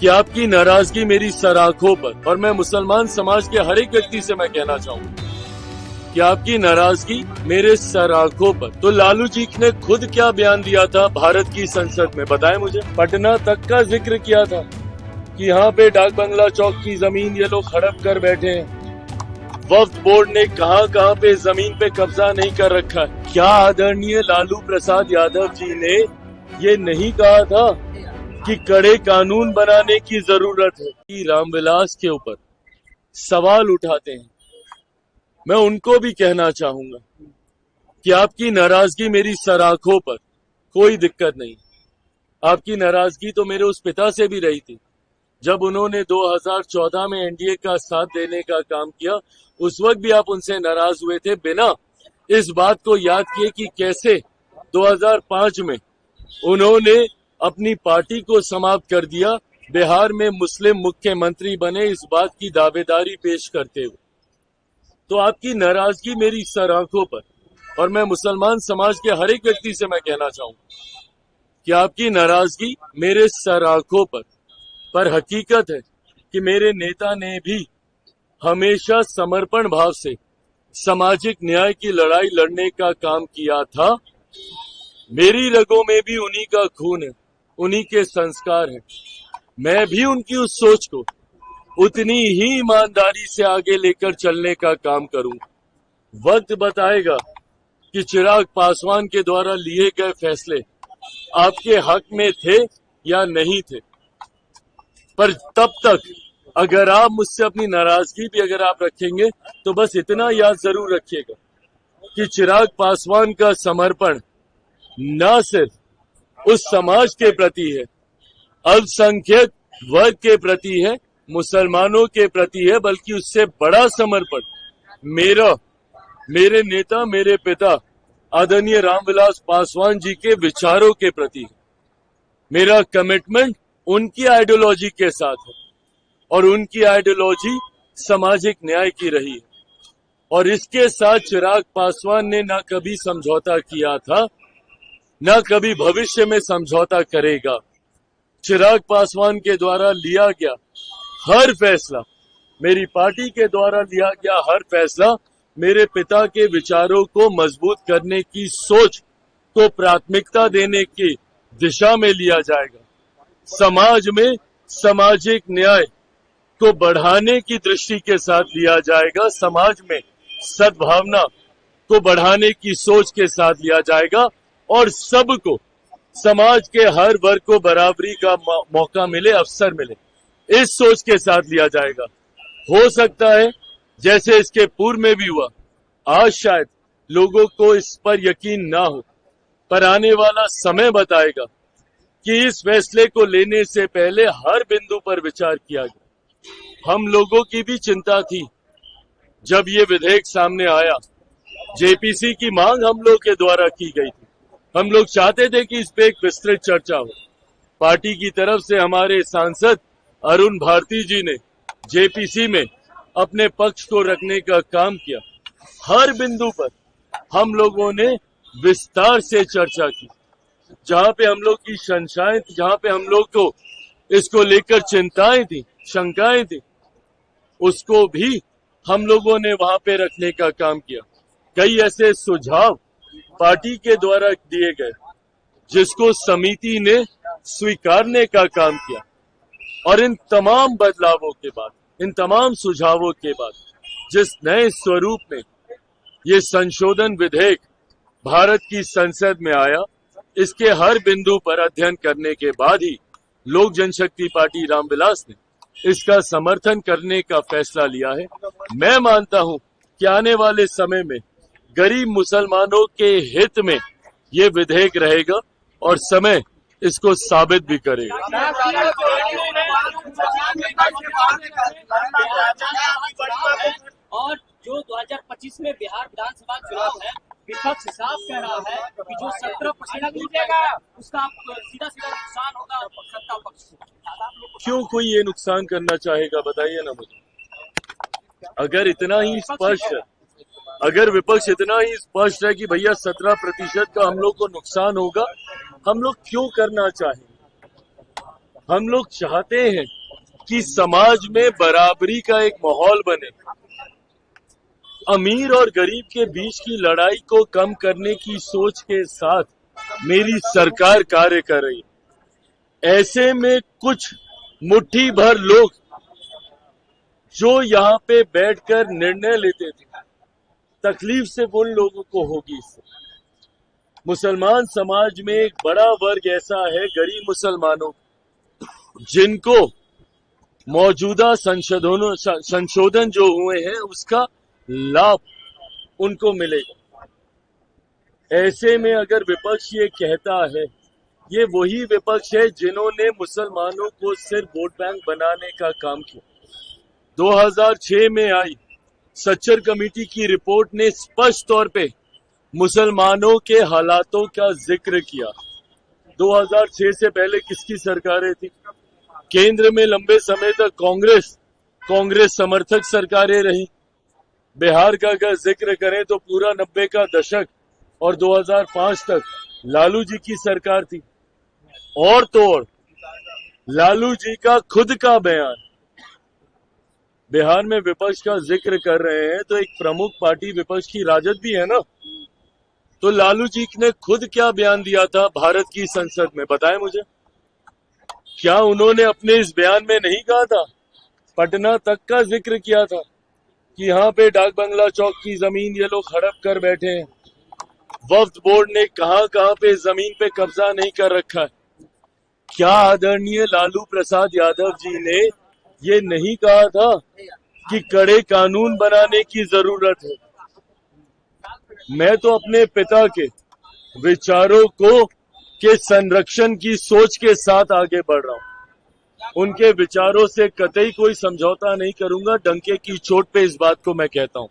कि आपकी नाराजगी मेरी सराखों पर, और मैं मुसलमान समाज के हर एक व्यक्ति से मैं कहना चाहूंगा कि आपकी नाराजगी मेरे सराखों पर। तो लालू जी ने खुद क्या बयान दिया था भारत की संसद में, बताएं मुझे। पटना तक का जिक्र किया था कि यहाँ पे डाक बंगला चौक की जमीन ये लोग हड़प कर बैठे हैं। वक्फ बोर्ड ने कहां पे जमीन पे कब्जा नहीं कर रखा है। क्या आदरणीय लालू प्रसाद यादव जी ने ये नहीं कहा था कि कड़े कानून बनाने की जरूरत है? कि रामविलास के ऊपर सवाल उठाते हैं, मैं उनको भी कहना चाहूंगा कि आपकी नाराजगी मेरी सराखों पर, कोई दिक्कत नहीं। आपकी नाराजगी तो मेरे उस पिता से भी रही थी जब उन्होंने 2014 में एनडीए का साथ देने का काम किया। उस वक्त भी आप उनसे नाराज हुए थे, बिना इस बात को याद किए कि कैसे 2005 में उन्होंने अपनी पार्टी को समाप्त कर दिया, बिहार में मुस्लिम मुख्यमंत्री बने इस बात की दावेदारी पेश करते हुए। तो आपकी नाराजगी मेरी सराखों पर, और मैं मुसलमान समाज के हर एक व्यक्ति से मैं कहना चाहूंगा कि आपकी नाराजगी मेरे सराखों पर हकीकत है कि मेरे नेता ने भी हमेशा समर्पण भाव से सामाजिक न्याय की लड़ाई लड़ने का काम किया था। मेरी रगों में भी उन्हीं का खून है, उन्हीं के संस्कार हैं। मैं भी उनकी उस सोच को उतनी ही ईमानदारी से आगे लेकर चलने का काम करूंगा। वक्त बताएगा कि चिराग पासवान के द्वारा लिए गए फैसले आपके हक में थे या नहीं थे, पर तब तक अगर आप मुझसे अपनी नाराजगी भी अगर आप रखेंगे तो बस इतना याद जरूर रखिएगा कि चिराग पासवान का समर्पण न सिर्फ उस समाज के प्रति है, अल्पसंख्यक वर्ग के प्रति है, मुसलमानों के प्रति है, बल्कि उससे बड़ा समर्पण मेरे नेता, मेरे पिता आदरणीय रामविलास पासवान जी के विचारों के प्रति है। मेरा कमिटमेंट उनकी आइडियोलॉजी के साथ है, और उनकी आइडियोलॉजी सामाजिक न्याय की रही है, और इसके साथ चिराग पासवान ने ना कभी समझौता किया था, ना कभी भविष्य में समझौता करेगा। चिराग पासवान के द्वारा लिया गया हर फैसला, मेरी पार्टी के द्वारा लिया गया हर फैसला मेरे पिता के विचारों को मजबूत करने की सोच को प्राथमिकता देने की दिशा में लिया जाएगा। समाज में सामाजिक न्याय को बढ़ाने की दृष्टि के साथ लिया जाएगा, समाज में सद्भावना को बढ़ाने की सोच के साथ लिया जाएगा, और सबको, समाज के हर वर्ग को बराबरी का मौका मिले, अवसर मिले, इस सोच के साथ लिया जाएगा। हो सकता है जैसे इसके पूर्व में भी हुआ, आज शायद लोगों को इस पर यकीन ना हो, पर आने वाला समय बताएगा कि इस फैसले को लेने से पहले हर बिंदु पर विचार किया गया। हम लोगों की भी चिंता थी जब ये विधेयक सामने आया, जेपीसी की मांग हम लोग के द्वारा की गई थी। हम लोग चाहते थे कि इस पे एक विस्तृत चर्चा हो। पार्टी की तरफ से हमारे सांसद अरुण भारती जी ने जेपीसी में अपने पक्ष को रखने का काम किया। हर बिंदु पर हम लोगों ने विस्तार से चर्चा की। जहां पे हम लोग की शंकाएं थी, जहां पे हम लोग को इसको लेकर चिंताएं थी, शंकाएं थी, उसको भी हम लोगों ने वहां पे रखने का काम किया। कई ऐसे सुझाव पार्टी के द्वारा दिए गए जिसको समिति ने स्वीकारने का काम किया, और इन तमाम बदलावों के बाद, इन तमाम सुझावों के बाद जिस नए स्वरूप में ये संशोधन विधेयक भारत की संसद में आया, इसके हर बिंदु पर अध्ययन करने के बाद ही लोक जनशक्ति पार्टी रामविलास ने इसका समर्थन करने का फैसला लिया है। मैं मानता हूं कि आने वाले समय में गरीब मुसलमानों के हित में ये विधेयक रहेगा, और समय इसको साबित भी करेगा। और जो 2025 में बिहार विधानसभा चुनाव है, विपक्ष साफ कह रहा है कि जो 17% मिलेगा उसका सीधा सीधा नुकसान होगा सत्ता पक्ष को। क्यों कोई ये नुकसान करना चाहेगा, बताइए ना मुझे। अगर इतना ही स्पष्ट है, अगर विपक्ष इतना ही स्पष्ट है कि भैया 17% का हम लोग को नुकसान होगा, हम लोग क्यों करना चाहेंगे? हम लोग चाहते हैं कि समाज में बराबरी का एक माहौल बने, अमीर और गरीब के बीच की लड़ाई को कम करने की सोच के साथ मेरी सरकार कार्य कर रही है। ऐसे में कुछ मुट्ठी भर लोग जो यहाँ पे बैठकर निर्णय लेते थे, तकलीफ से उन लोगों को होगी। इससे मुसलमान समाज में एक बड़ा वर्ग ऐसा है, गरीब मुसलमानों, जिनको मौजूदा संशोधन जो हुए हैं उसका लाभ उनको मिलेगा। ऐसे में अगर विपक्ष ये कहता है, ये वही विपक्ष है जिन्होंने मुसलमानों को सिर्फ वोट बैंक बनाने का काम किया। 2006 में आई सच्चर कमेटी की रिपोर्ट ने स्पष्ट तौर पे मुसलमानों के हालातों का जिक्र किया। 2006 से पहले किसकी सरकारें थी? केंद्र में लंबे समय तक कांग्रेस समर्थक सरकारें रही। बिहार का अगर जिक्र करें तो पूरा 90 का दशक और 2005 तक लालू जी की सरकार थी। और तो और लालू जी का खुद का बयान, बिहार में विपक्ष का जिक्र कर रहे हैं तो एक प्रमुख पार्टी विपक्ष की राजद भी है ना, तो लालू जी ने खुद क्या बयान दिया था भारत की संसद में, बताएं मुझे। क्या उन्होंने अपने इस बयान में नहीं कहा था, पटना तक का जिक्र किया था कि यहाँ पे डाक बंगला चौक की जमीन ये लोग हड़प कर बैठे हैं, वक्फ बोर्ड ने कहां पे जमीन पे कब्जा नहीं कर रखा है। क्या आदरणीय लालू प्रसाद यादव जी ने ये नहीं कहा था कि कड़े कानून बनाने की जरूरत है? मैं तो अपने पिता के विचारों के संरक्षण की सोच के साथ आगे बढ़ रहा हूं। उनके विचारों से कतई कोई समझौता नहीं करूंगा। डंके की चोट पे इस बात को मैं कहता हूं।